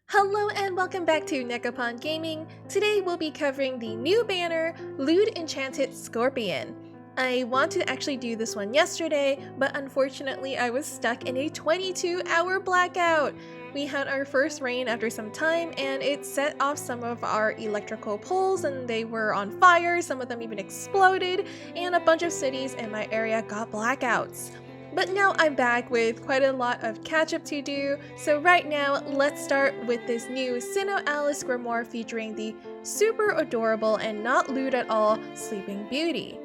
Hello and welcome back to Nekopon Gaming. Today we'll be covering the new banner, Lewd Enchanted Scorpion. I wanted to actually do this one yesterday, but unfortunately I was stuck in a 22-hour blackout. We had our first rain after some time and it set off some of our electrical poles and they were on fire, some of them even exploded, and a bunch of cities in my area got blackouts. But now I'm back with quite a lot of catch-up to do, so right now let's start with this new SINoALICE Grimoire featuring the super adorable and not lewd at all Sleeping Beauty.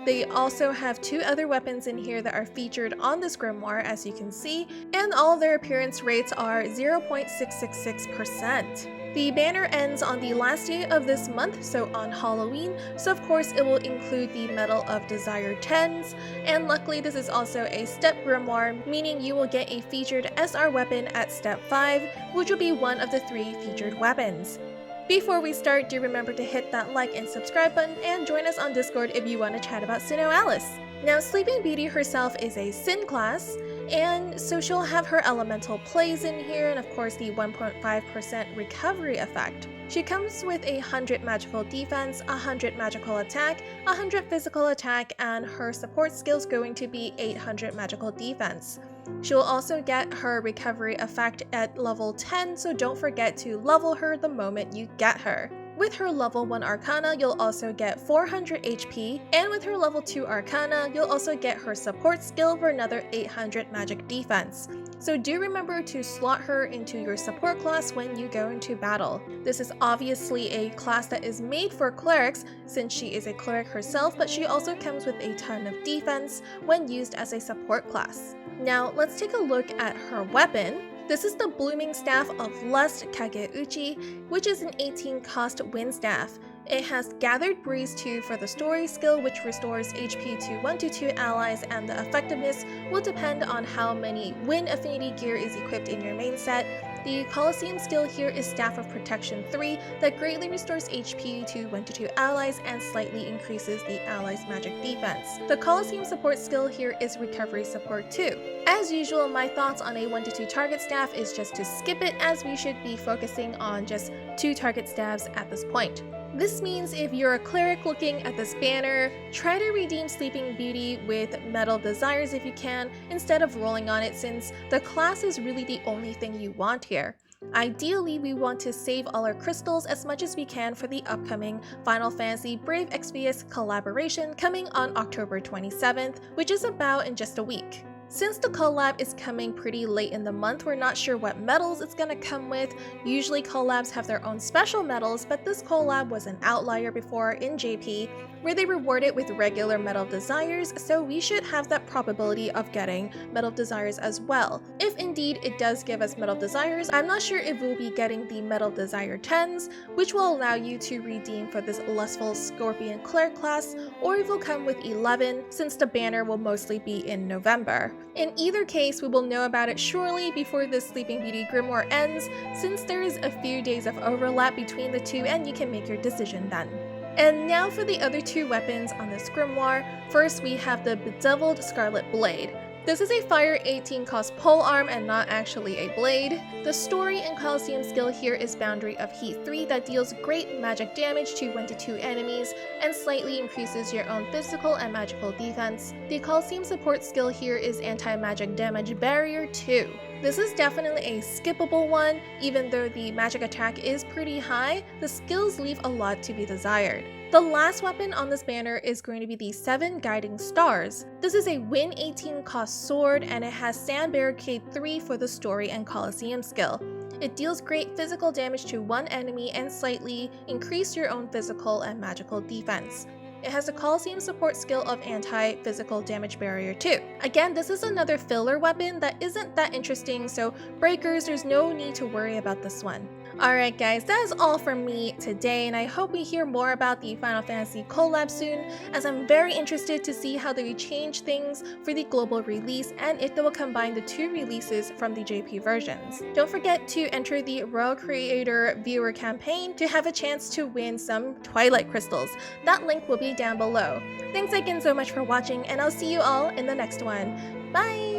They also have two other weapons in here that are featured on this Grimoire, as you can see, and all of their appearance rates are 0.666%. The banner ends on the last day of this month, so on Halloween, so of course it will include the Medal of Desire 10s, and luckily this is also a step grimoire, meaning you will get a featured SR weapon at step 5, which will be one of the 3 featured weapons. Before we start, do remember to hit that like and subscribe button and join us on Discord if you want to chat about SINoALICE. Now, Sleeping Beauty herself is a Sin class, and so she'll have her elemental plays in here and of course the 1.5% recovery effect. She comes with 100 magical defense, 100 magical attack, 100 physical attack, and her support skill's going to be 800 magical defense. She'll also get her recovery effect at level 10, so don't forget to level her the moment you get her. With her level 1 Arcana, you'll also get 400 HP, and with her level 2 Arcana, you'll also get her support skill for another 800 magic defense. So do remember to slot her into your support class when you go into battle. This is obviously a class that is made for clerics since she is a cleric herself, but she also comes with a ton of defense when used as a support class. Now let's take a look at her weapon. This is the Blooming Staff of Lust Kageuchi, which is an 18 cost wind staff. It has Gathered Breeze 2 for the story skill, which restores HP to 1 to 2 allies, and the effectiveness will depend on how many wind affinity gear is equipped in your main set. The Colosseum skill here is Staff of Protection 3 that greatly restores HP to 1 to 2 allies and slightly increases the allies' magic defense. The Colosseum support skill here is Recovery Support 2. As usual, my thoughts on a 1 to 2 target staff is just to skip it, as we should be focusing on just 2 target staffs at this point. This means if you're a cleric looking at this banner, try to redeem Sleeping Beauty with Medal of Desires if you can, instead of rolling on it, since the class is really the only thing you want here. Ideally, we want to save all our crystals as much as we can for the upcoming Final Fantasy Brave Exvius collaboration coming on October 27th, which is about in just a week. Since the collab is coming pretty late in the month, we're not sure what medals it's gonna come with. Usually collabs have their own special medals, but this collab was an outlier before in JP, where they reward it with regular Medal of Desires, so we should have that probability of getting Medal of Desires as well. If indeed it does give us Medal of Desires, I'm not sure if we'll be getting the Medal of Desire 10s, which will allow you to redeem for this Lustful Scorpion Cleric class, or it will come with 11, since the banner will mostly be in November. In either case, we will know about it surely before this Sleeping Beauty Grimoire ends, since there is a few days of overlap between the two and you can make your decision then. And now for the other 2 weapons on this grimoire. First, we have the Bedeviled Scarlet Blade. This is a fire 18 cost polearm and not actually a blade. The story and Colosseum skill here is Boundary of Heat 3 that deals great magic damage to 1 to 2 enemies and slightly increases your own physical and magical defense. The Colosseum support skill here is Anti-Magic Damage Barrier 2. This is definitely a skippable one. Even though the magic attack is pretty high, the skills leave a lot to be desired. The last weapon on this banner is going to be the 7 Guiding Stars. This is a win 18 cost sword and it has Sand Barricade 3 for the story and Colosseum skill. It deals great physical damage to 1 enemy and slightly increase your own physical and magical defense. It has a Colosseum support skill of Anti-Physical Damage Barrier 2. Again, this is another filler weapon that isn't that interesting, so breakers, there's no need to worry about this one. Alright guys, that is all from me today, and I hope we hear more about the Final Fantasy collab soon, as I'm very interested to see how they change things for the global release and if they will combine the 2 releases from the JP versions. Don't forget to enter the Royal Creator Viewer campaign to have a chance to win some Twilight crystals. That link will be down below. Thanks again so much for watching, and I'll see you all in the next one. Bye!